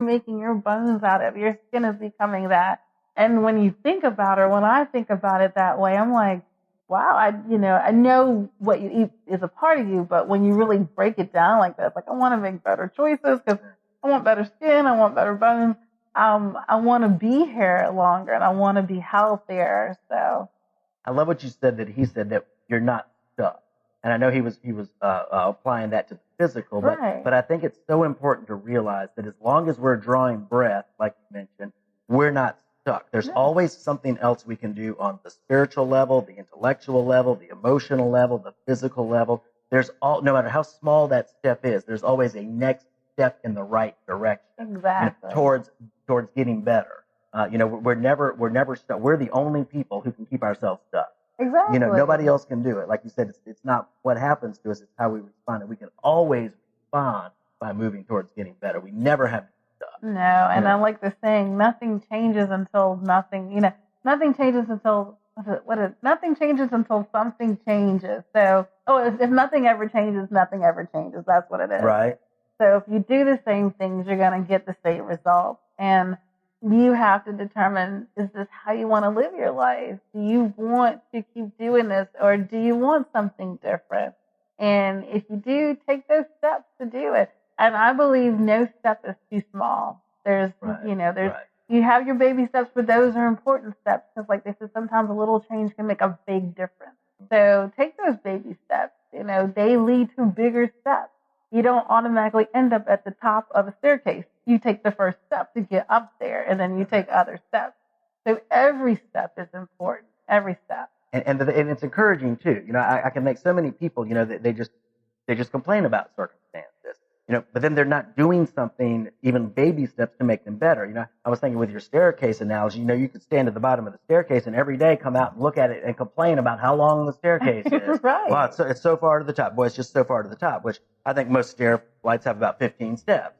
making your bones out of. Your skin is becoming that. And when you think about it, when I think about it that way, I'm like, wow, I know what you eat is a part of you, but when you really break it down like that, it's like, I want to make better choices because I want better skin, I want better bones. I want to be here longer and I want to be healthier. So I love what you said, that he said that you're not stuck. And I know he was applying that to the physical, but I think it's so important to realize that as long as we're drawing breath, like you mentioned, we're not stuck. There's always something else we can do on the spiritual level, the intellectual level, the emotional level, the physical level. No matter how small that step is, there's always a next step in the right direction. Exactly. Towards getting better. We're never stuck. We're the only people who can keep ourselves stuck. Exactly. Nobody else can do it. Like you said, it's not what happens to us, it's how we respond. And we can always respond by moving towards getting better. We never have to be stuck. No, and I like the saying, nothing changes until nothing, nothing changes until, nothing changes until something changes. So, if nothing ever changes, nothing ever changes. That's what it is. Right. So if you do the same things, you're going to get the same results. And you have to determine, is this how you want to live your life? Do you want to keep doing this, or do you want something different? And if you do, take those steps to do it. And I believe no step is too small. You have your baby steps, but those are important steps because, like they said, sometimes a little change can make a big difference. So take those baby steps. They lead to bigger steps. You don't automatically end up at the top of a staircase. You take the first step to get up there, and then you take other steps. So every step is important. Every step. And it's encouraging too. I can make so many people. They just complain about circumstances. But then they're not doing something, even baby steps, to make them better. I was thinking with your staircase analogy. You could stand at the bottom of the staircase and every day come out and look at it and complain about how long the staircase is. Right. Well, it's so far to the top. Boy, it's just so far to the top. Which I think most stair flights have about 15 steps.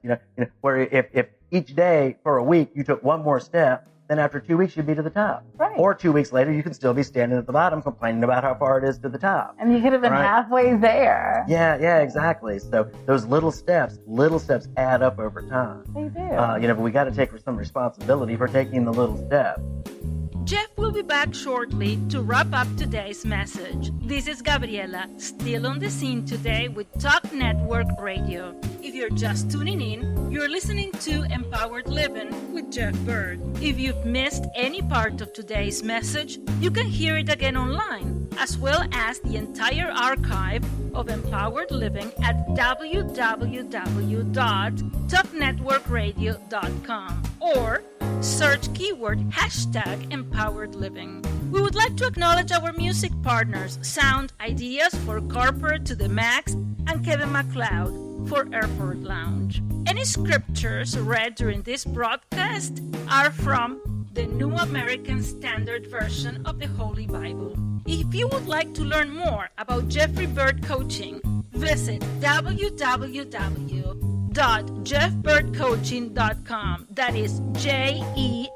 Where if each day for a week you took one more step, then after 2 weeks you'd be to the top. Right. Or 2 weeks later you could still be standing at the bottom complaining about how far it is to the top. And you could have been halfway there. Yeah, exactly. So those little steps add up over time. They do. But we got to take some responsibility for taking the little steps. Jeff will be back shortly to wrap up today's message. This is Gabriela, still on the scene today with Talk Network Radio. If you're just tuning in, you're listening to Empowered Living with Jeff Byrd. If you've missed any part of today's message, you can hear it again online, as well as the entire archive of Empowered Living at www.talknetworkradio.com or search keyword #Empowered Living. We would like to acknowledge our music partners, Sound Ideas for Corporate to the Max and Kevin MacLeod for Airport Lounge. Any scriptures read during this broadcast are from the New American Standard Version of the Holy Bible. If you would like to learn more about Jeffrey Byrd Coaching, visit www.jeffbyrdcoaching.com. That is JEFFBYRD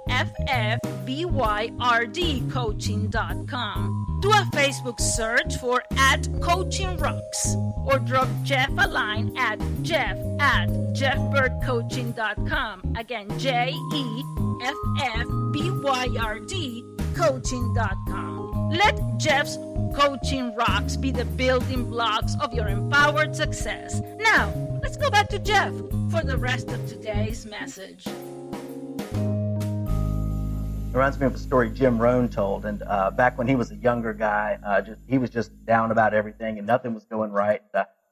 coaching.com. Do a Facebook search for @CoachingRocks or drop Jeff a line at jeff@jeffbyrdcoaching.com. Again, JEFFBYRD coaching.com. Let Jeff's Coaching Rocks be the building blocks of your empowered success. Now, let's go back to Jeff for the rest of today's message. It reminds me of a story Jim Rohn told, and back when he was a younger guy, he was just down about everything and nothing was going right.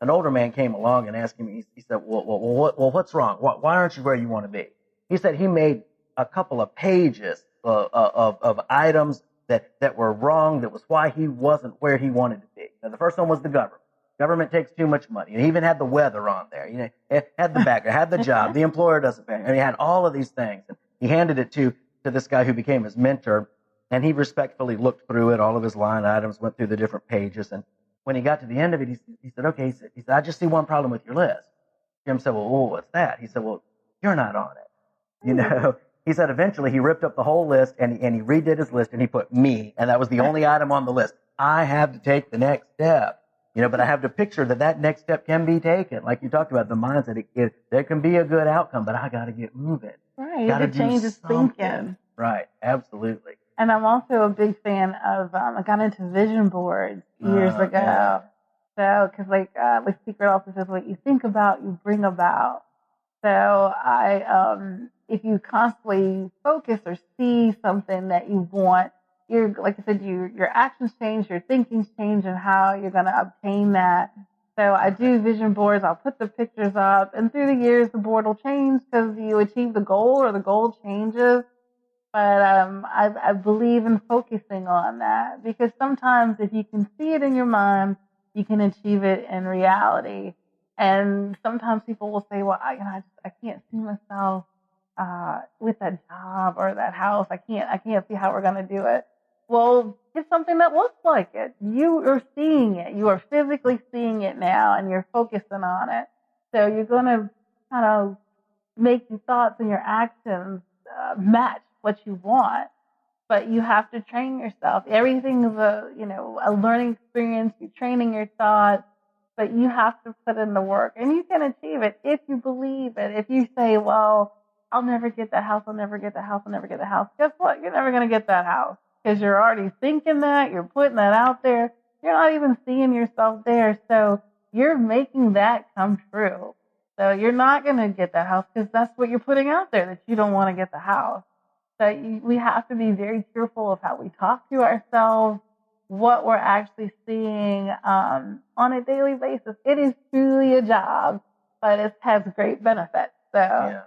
An older man came along and asked him, he said, well, what's wrong? Why aren't you where you want to be? He said he made a couple of pages of items that were wrong, that was why he wasn't where he wanted to be. Now, the first one was the government. Government takes too much money. He even had the weather on there. It had the backer, had the job. The employer doesn't pay. And he had all of these things. And he handed it to this guy who became his mentor, and he respectfully looked through it, all of his line items, went through the different pages. And when he got to the end of it, he said, okay, he said, I just see one problem with your list. Jim said, well, what's that? He said, well, you're not on it. He said eventually he ripped up the whole list and he redid his list and he put me, and that was the only item on the list. I have to take the next step. But I have to picture that next step can be taken. Like you talked about, the mindset, there can be a good outcome, but I got to get moving. Right. Got to It changes thinking. Right. Absolutely. And I'm also a big fan of, I got into vision boards years ago. Yeah. So, because like Secret also says, what you think about, you bring about. So if you constantly focus or see something that you want, like I said, your actions change, your thinking's change, and how you're going to obtain that. So I do vision boards. I'll put the pictures up, and through the years, the board will change because you achieve the goal or the goal changes. But I believe in focusing on that, because sometimes if you can see it in your mind, you can achieve it in reality. And sometimes people will say, well, I can't see myself with that job or that house. I can't see how we're going to do it. Well, it's something that looks like it. You are seeing it. You are physically seeing it now, and you're focusing on it. So you're going to kind of make your thoughts and your actions match what you want. But you have to train yourself. Everything is a learning experience. You're training your thoughts, but you have to put in the work, and you can achieve it if you believe it. If you say, well, I'll never get that house. I'll never get the house. I'll never get the house. Guess what? You're never going to get that house, because you're already thinking that. You're putting that out there. You're not even seeing yourself there. So you're making that come true. So you're not going to get that house because that's what you're putting out there, that you don't want to get the house. So we have to be very careful of how we talk to ourselves, what we're actually seeing on a daily basis. It is truly a job, but it has great benefits. So yeah.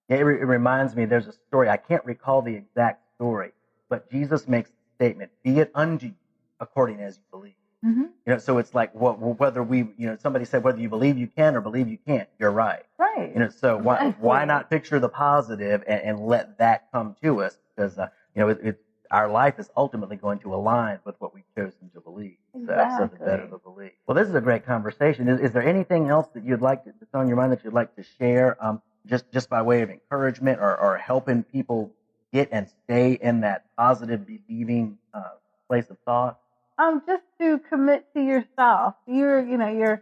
It reminds me, there's a story, I can't recall the exact story, but Jesus makes the statement, be it unto you according as you believe. Mm-hmm. So it's like whether somebody said whether you believe you can or believe you can't, you're right. Right. So why not picture the positive and let that come to us? Because our life is ultimately going to align with what we've chosen to believe. Exactly. So the better the belief. Well, this is a great conversation. Is there anything else that that's on your mind that you'd like to share? Just by way of encouragement or helping people get and stay in that positive believing place of thought? Just to commit to yourself. You're going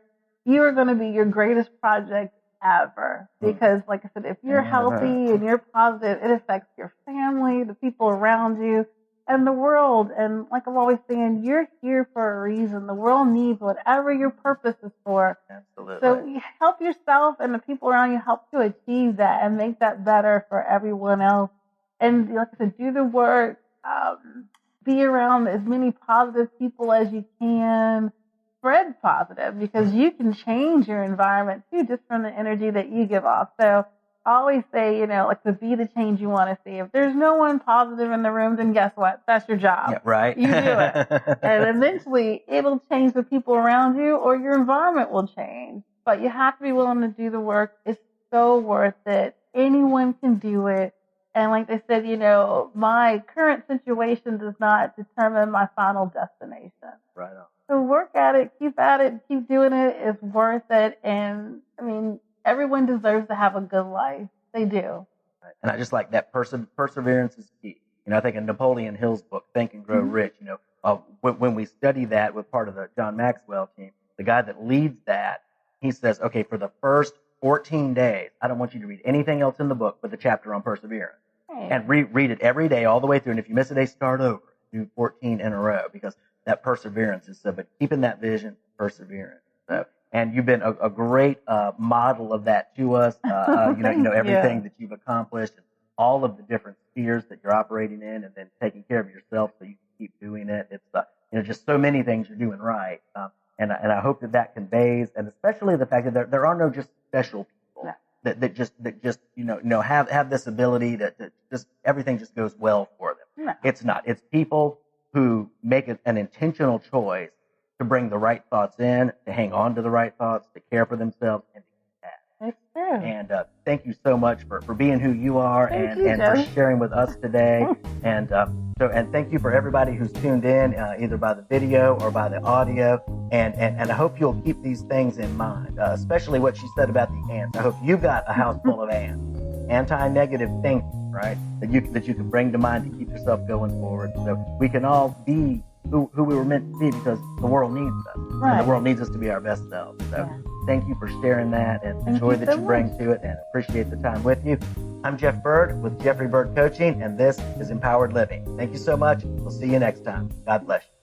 to be your greatest project ever, because like I said, if you're healthy and you're positive, it affects your family, the people around you, and the world. And like I'm always saying, you're here for a reason. The world needs whatever your purpose is for. Absolutely. So you help yourself and the people around you, help to achieve that and make that better for everyone else. And like I said, do the work. Be around as many positive people as you can. Spread positive, because you can change your environment too, just from the energy that you give off. So I always say, like, to be the change you want to see. If there's no one positive in the room, then guess what? That's your job. Yeah, right. You do it. And eventually it'll change the people around you, or your environment will change. But you have to be willing to do the work. It's so worth it. Anyone can do it. And like they said, my current situation does not determine my final destination. Right on. So work at it, keep doing it. It's worth it. And I mean, everyone deserves to have a good life. They do. And I just like that perseverance is key. I think in Napoleon Hill's book, Think and Grow Rich, when we study that with part of the John Maxwell team, the guy that leads that, he says, okay, for the first 14 days, I don't want you to read anything else in the book but the chapter on perseverance. Right. And read it every day all the way through. And if you miss a day, start over. Do 14 in a row, because that perseverance is so, but keeping that vision, perseverance. So, and you've been a great model of that to us. Everything that you've accomplished, and all of the different spheres that you're operating in, and then taking care of yourself so you can keep doing it. It's just so many things you're doing right. And I hope that conveys, and especially the fact that there are no just special people. No. That just have this ability that just everything just goes well for them. No. It's not. It's people who make an intentional choice to bring the right thoughts in, to hang on to the right thoughts, to care for themselves, and to keep that. It's true. And thank you so much for being who you are, and for sharing with us today. And thank you for everybody who's tuned in, either by the video or by the audio. And I hope you'll keep these things in mind, especially what she said about the ants. I hope you've got a house full of ants. Anti-negative thinking, right? That you can bring to mind to keep yourself going forward. So we can all be who we were meant to be, because the world needs us. Right. And the world needs us to be our best selves. So Yeah. thank you for sharing that, and Thank joy you that so you bring much. to it, and appreciate the time with you. I'm Jeff Byrd with Jeffrey Byrd Coaching, and this is Empowered Living. Thank you so much. We'll see you next time. God bless you.